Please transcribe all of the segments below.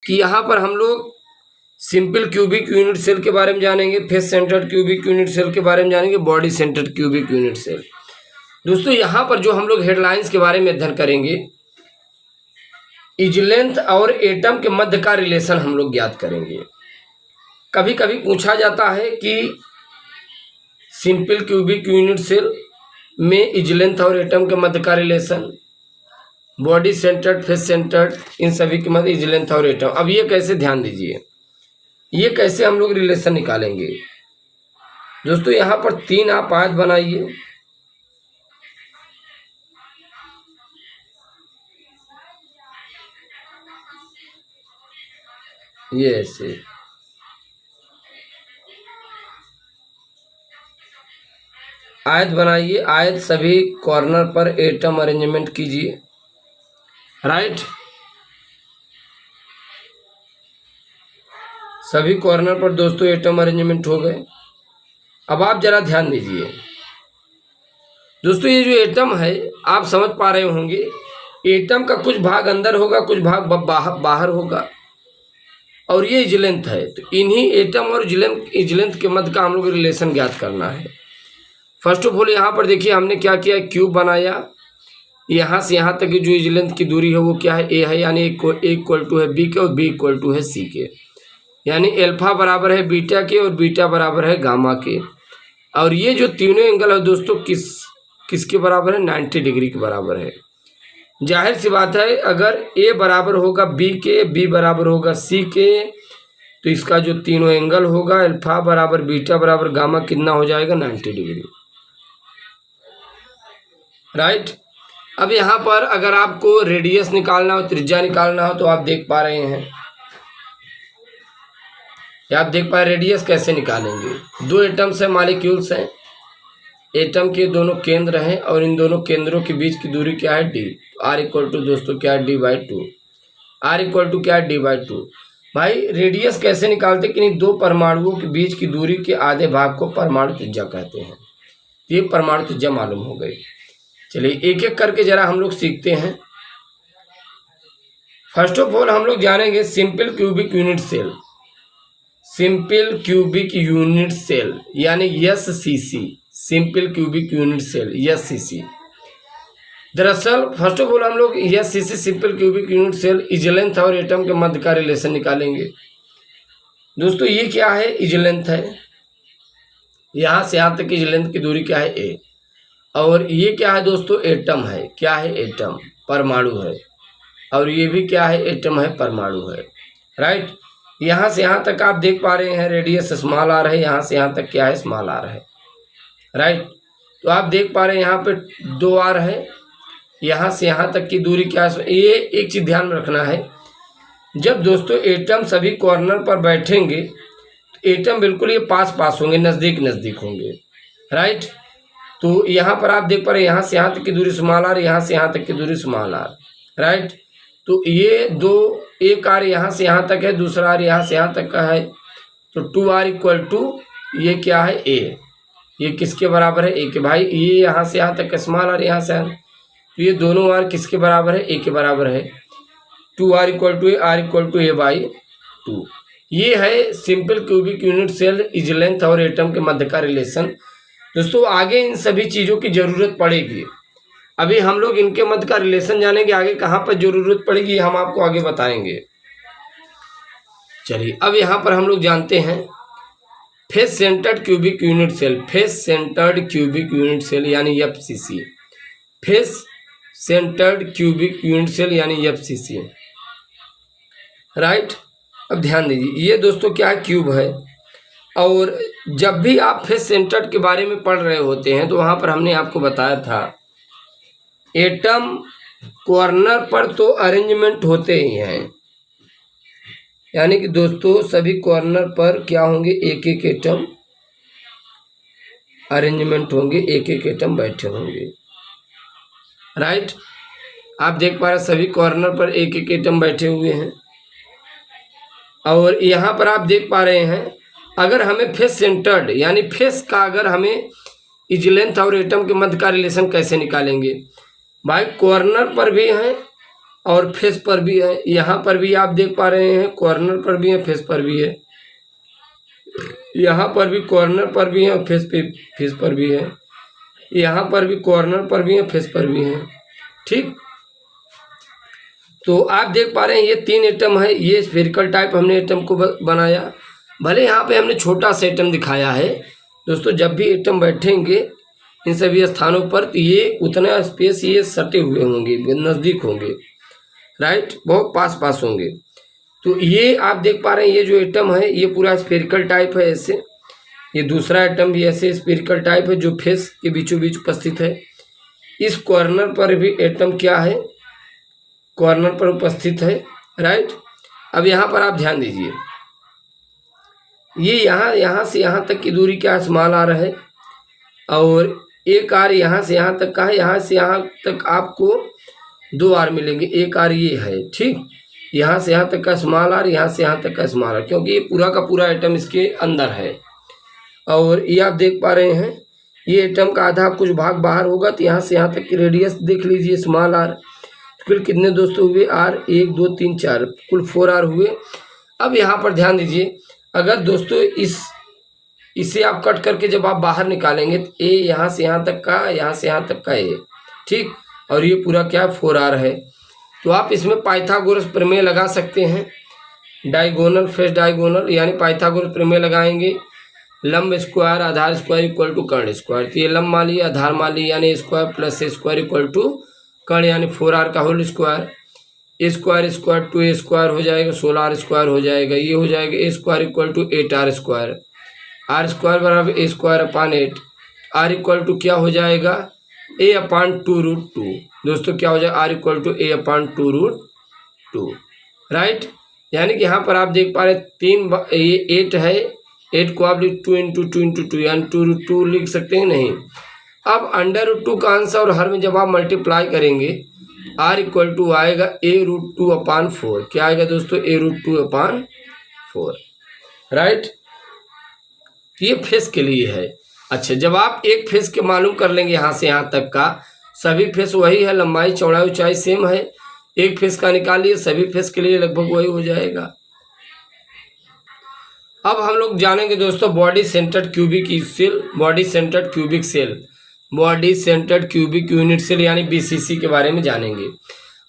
कि यहाँ पर हम लोग सिंपल क्यूबिक यूनिट सेल के बारे में जानेंगे, face centred cubic unit cell के बारे में जानेंगे, body centred cubic unit cell. दोस्तों यहाँ पर जो हम लोग हेडलाइंस के बारे में अध्ययन करेंगे, इजलेंथ और एटम के मध्य का रिलेशन हम लोग ज्ञात करेंगे। कभी कभी पूछा जाता है कि सिंपल क्यूबिक यूनिट सेल में इजलेंथ और एटम के मध्य का relation, body centred, face centred, इन सभी के मध्य इजलेंथ और एटम। अब ये कैसे, ध्यान दीजिए, ये कैसे हम लोग रिलेशन निकालेंगे। दोस्तों यहाँ पर 3 आप आयत बनाइए। ये ऐसे आयत बनाइए, आयत सभी कॉर्नर पर एटम अरेंजमेंट कीजिए। राइट, सभी कॉर्नर पर दोस्तों एटम अरेंजमेंट हो गए। अब आप जरा ध्यान दीजिए दोस्तों, ये जो एटम है आप समझ पा रहे होंगे, एटम का कुछ भाग अंदर होगा, कुछ भाग बाहर होगा, और ये इजलेंथ है। तो इन्हीं एटम और इजलेंथ के मध्य का हम लोग रिलेशन ज्ञात करना है। फर्स्ट ऑफ ऑल यहाँ पर देखिए हमने क्या किया, क्यूब बनाया। यहाँ से यहाँ तक की जो इजलेंथ की दूरी है वो क्या है, ए है, यानी ए इक्वल टू है बी के और बी इक्वल टू है सी के, यानी अल्फा बराबर है बीटा के और बीटा बराबर है गामा के। और ये जो तीनों एंगल है दोस्तों किसके बराबर है, 90 डिग्री के बराबर है। जाहिर सी बात है, अगर ए बराबर होगा बी के, बी बराबर होगा सी के, तो इसका जो तीनों एंगल होगा अल्फा बराबर बीटा बराबर गामा कितना हो जाएगा, 90 डिग्री। राइट, अब यहाँ पर अगर आपको रेडियस निकालना हो, त्रिज्या निकालना हो, तो आप देख पा रहे हैं, आप देख पा रहे रेडियस कैसे निकालेंगे। 2 एटम्स हैं, मॉलिक्यूल्स हैं, एटम के दोनों केंद्र हैं और इन दोनों केंद्रों के बीच की दूरी क्या है, डी। आर इक्वल टू दोस्तों क्या है, D/2। आर इक्वल टू क्या है, D/2। भाई रेडियस कैसे निकालते कि नहीं, 2 परमाणुओं के बीच की दूरी के आधे भाग को परमाणु त्रिज्या कहते हैं। ये परमाणु त्रिज्या मालूम हो गई। चलिए एक एक करके जरा हम लोग सीखते हैं। फर्स्ट ऑफ ऑल हम लोग जानेंगे simple cubic unit cell. Simple cubic unit cell यानी SCC, simple cubic unit cell SCC। दरअसल फर्स्ट ऑफ ऑल हम लोग SCC simple cubic unit cell edge length और एटम के मध्य का रिलेशन निकालेंगे। दोस्तों ये क्या है, इजलेंथ है, यहाँ से यहाँ तक की इजलेंथ की दूरी क्या है, A। और ये क्या है दोस्तों, एटम है, क्या है, एटम, परमाणु है। और ये भी क्या है, एटम है, परमाणु है। राइट, यहाँ से यहाँ तक आप देख पा रहे हैं रेडियस स्मॉल आर है, यहाँ से यहाँ तक क्या है, स्मॉल आर है। राइट, तो आप देख पा रहे हैं यहाँ पे 2 आर है, यहाँ से यहाँ तक की दूरी क्या है। ये एक चीज़ ध्यान में रखना है, जब दोस्तों एटम सभी कॉर्नर पर बैठेंगे तो एटम बिल्कुल ये पास पास होंगे, नज़दीक नज़दीक होंगे। राइट, तो यहाँ पर आप देख पा रहे हैं यहाँ से यहाँ तक की दूरी स्मॉल आर, यहाँ से यहाँ तक की दूरी स्मॉल आर। राइट, तो ये 2, एक आर यहाँ से यहाँ तक है, दूसरा आर यहाँ से यहाँ तक का है, तो 2R इक्वल टू ये क्या है, A। ये किसके बराबर है, A के। भाई ये यहाँ से यहाँ तक का स्मॉल आर, यहाँ से यहाँ, तो ये दोनों आर किसके बराबर है, A के बराबर है। 2R equal to R equal to A/2। ये है simple cubic unit cell edge length और एटम के मध्य का रिलेशन। दोस्तों आगे इन सभी चीज़ों की ज़रूरत पड़ेगी। अभी हम लोग इनके मध्य का रिलेशन जानेंगे, आगे कहाँ पर जरूरत पड़ेगी हम आपको आगे बताएंगे। चलिए अब यहाँ पर हम लोग जानते हैं face centred cubic unit cell. Face centred cubic unit cell यानी FCC। Face centred cubic unit cell यानी FCC। राइट, अब ध्यान दीजिए, ये दोस्तों क्या है, क्यूब है। और जब भी आप फेस सेंटर्ड के बारे में पढ़ रहे होते हैं तो वहाँ पर हमने आपको बताया था एटम कॉर्नर पर तो अरेंजमेंट होते ही हैं, यानी कि दोस्तों सभी कॉर्नर पर क्या होंगे, एक एक एटम अरेंजमेंट होंगे, एक एक एटम बैठे होंगे। राइट, आप देख पा रहे सभी कॉर्नर पर एक एक एटम बैठे हुए हैं। और यहाँ पर आप देख पा रहे हैं अगर हमें फेस सेंटर्ड यानी फेस का अगर हमें इजलेंथ और एटम के मध्य का रिलेशन कैसे निकालेंगे। भाई कॉर्नर पर भी हैं और फेस पर भी है, यहाँ पर भी आप देख पा रहे हैं, कॉर्नर पर भी है, फेस पर भी है, यहाँ पर भी कॉर्नर पर भी है और फेस पर भी है, यहाँ पर भी कॉर्नर पर भी है, फेस पर भी है। ठीक, तो आप देख पा रहे हैं ये 3 एटम है, ये स्फेरिकल टाइप हमने एटम को बनाया। भले यहाँ पे हमने छोटा सा एटम दिखाया है दोस्तों, जब भी एटम बैठेंगे इन सभी स्थानों पर तो ये उतना स्पेस ये सटे हुए होंगे, नज़दीक होंगे, राइट, बहुत पास होंगे। तो ये आप देख पा रहे हैं ये जो एटम है ये पूरा स्फेरिकल टाइप है ऐसे। ये दूसरा एटम भी ऐसे स्फेरिकल टाइप है जो फेस के बीचों बीच उपस्थित है। इस कॉर्नर पर भी एटम क्या है, कॉर्नर पर उपस्थित है, राइट। अब यहाँ पर आप ध्यान दीजिए, ये यहाँ से यहाँ तक की दूरी क्या स्मॉल आर है और एक आर यहाँ से यहाँ तक का है, यहाँ से यहाँ तक आपको 2 आर मिलेंगे, एक आर ये है, ठीक। यहाँ से यहाँ तक का स्मॉल आर, यहाँ से यहाँ तक का स्मॉल आर, क्योंकि ये पूरा का पूरा एटम इसके अंदर है। और ये आप देख पा रहे हैं ये एटम का आधा कुछ भाग बाहर होगा, तो यहाँ से यहाँ तक की रेडियस देख लीजिए स्मॉल आर। कुल कितने दोस्तों हुए आर, 1 2 3 4, कुल 4 आर हुए। अब यहाँ पर ध्यान दीजिए, अगर दोस्तों इसे आप कट करके जब आप बाहर निकालेंगे तो ए यहाँ से यहाँ तक का, यहाँ से यहाँ तक का ए, ठीक, और ये पूरा क्या 4 आर है। तो आप इसमें पाइथागोरस प्रमेय लगा सकते हैं, डायगोनल फेस डायगोनल, यानी पाइथागोरस प्रमेय लगाएंगे। लंब स्क्वायर आधार स्क्वायर इक्वल टू कर्ण स्क्वायर, तो ये लंब मान लीजिए, आधार मान लीजिए, यानी square plus a square equal to कर्ण यानी 4 आर का whole square. A square square 2 a square हो जाएगा, 16 आर स्क्वायर हो जाएगा, ये हो जाएगा a square equal to 8 r square. R square बराबर a square upon 8, r equal to क्या हो जाएगा, ए अपान 2√2। दोस्तों क्या हो जाएगा, R equal to A upon 2√2, right. यानी कि यहाँ पर आप देख पा रहे 3 ये 8 है, 8 को आप 2 इंटू 2 इंटू 2 यानी 2√2 लिख सकते हैं नहीं। अब अंडर√2 का आंसर और हर में जब आप मल्टीप्लाई करेंगे आर इक्वल टू आएगा a√2 अपान 4। क्या आएगा दोस्तों, a√2 अपान 4, राइट। ये फेस के लिए है। अच्छा, जब आप एक फेस के मालूम कर लेंगे यहाँ से यहाँ तक का, सभी फेस वही है, लंबाई चौड़ाई ऊंचाई सेम है, एक फेस का निकालिए, सभी फेस के लिए लगभग वही हो जाएगा। अब हम लोग जानेंगे दोस्तों body centred cubic cell, body centred cubic cell, body centred cubic unit cell यानी बीसीसी के बारे में जानेंगे।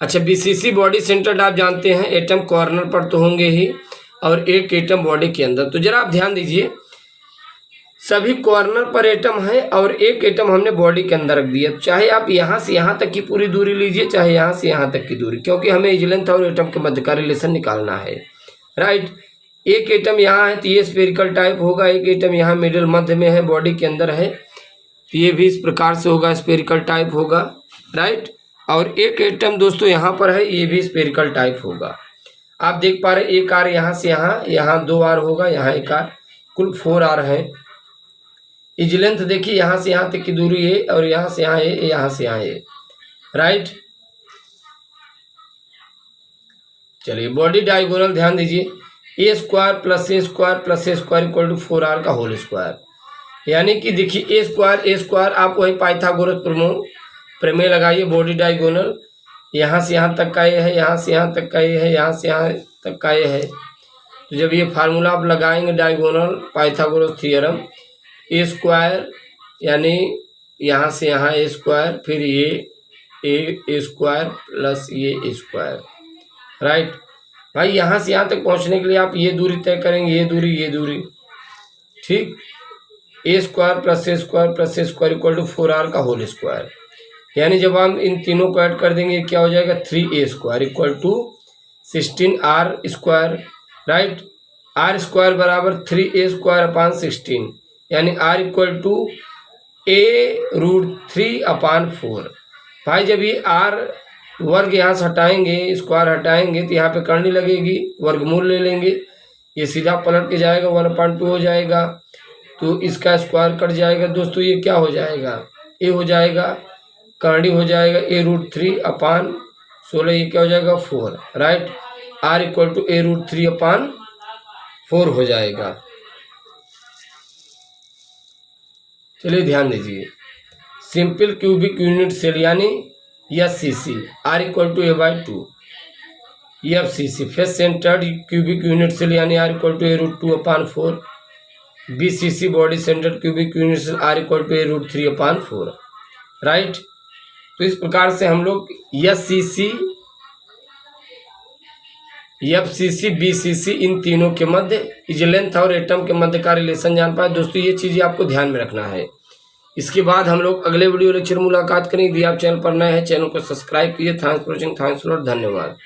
अच्छा, बीसीसी बॉडी सेंटर्ड आप जानते हैं, एटम कॉर्नर पर तो होंगे ही और एक एटम बॉडी के अंदर। तो जरा आप ध्यान दीजिए, सभी कॉर्नर पर एटम है और एक एटम हमने बॉडी के अंदर रख दिया। चाहे आप यहाँ से यहाँ तक की पूरी दूरी लीजिए, चाहे यहाँ से यहाँ तक की दूरी, क्योंकि हमें एज लेंथ और एटम के मध्य का रिलेशन निकालना है, राइट। एक एटम यहाँ है तो ये स्फेरिकल टाइप होगा, एक एटम यहाँ मिडिल मध्य में है, बॉडी के अंदर है, तो ये भी इस प्रकार से होगा, स्फेरिकल टाइप होगा, राइट। और एक एटम दोस्तों यहाँ पर है, ये भी स्फेरिकल टाइप होगा। आप देख पा रहे हैं एक आर यहाँ से यहाँ, यहाँ 2 आर होगा, यहाँ एक आर, कुल 4 आर है। इज लेंथ देखिए, यहाँ से यहाँ तक की दूरी है और यहाँ से यहाँ है, यहाँ से यहाँ है, राइट। चलिए बॉडी डायगोनल ध्यान दीजिए, a square plus a square plus a square equal to 4 r का होल स्क्वायर। यानी कि देखिए ए स्क्वायर आप वही पाइथागोरस प्रमेय लगाइए, बॉडी डायगोनल, यहाँ से यहाँ तक का ये है, यहाँ से यहाँ तक का ये है, यहाँ से यहाँ तक का ये है। तो जब ये फार्मूला आप लगाएंगे डायगोनल पाइथागोरस थ्योरम, ए स्क्वायर यानी यहाँ से यहाँ ए स्क्वायर, फिर ये ए स्क्वायर प्लस ये ए स्क्वायर, राइट। भाई यहाँ से यहाँ तक पहुँचने के लिए आप ये दूरी तय करेंगे, ये दूरी, ठीक। A square plus a square plus a square equal to 4 r का होल स्क्वायर। यानी जब हम इन तीनों को ऐड कर देंगे क्या हो जाएगा, 3a square equal to 16 R square, right. R square बराबर 3a स्क्वायर अपान 16, यानी are equal to a√3 upon 4। भाई जब ये आर वर्ग यहाँ से हटाएंगे, स्क्वायर हटाएंगे तो यहाँ पे करनी लगेगी, वर्गमूल ले लेंगे, ये सीधा पलट के जाएगा, 1/2 हो जाएगा, तो इसका स्क्वायर कट जाएगा दोस्तों, ये क्या हो जाएगा, ए हो जाएगा, करनी हो जाएगा a√3 अपान 16, ये क्या हो जाएगा 4, right. R equal to a√3 upon 4 हो जाएगा। चलिए ध्यान दीजिए, सिंपल क्यूबिक यूनिट सेल यानी SCC, R equal to a/2। FCC face centred cubic unit cell यानी R equal to A√2/4, BCC body centred cubic unit cell R equal to A√3/4, right. तो इस प्रकार से हम लोग SCC, FCC, BCC इन तीनों के मध्य इज लेंथ और एटम के मध्य का रिलेशन जान पाए। दोस्तों ये चीज़ें आपको ध्यान में रखना है। इसके बाद हम लोग अगले वीडियो लेक्चर मुलाकात करेंगे। यदि आप चैनल पर नए हैं, चैनल को सब्सक्राइब कीजिए। Thanks for watching, thanks for, धन्यवाद।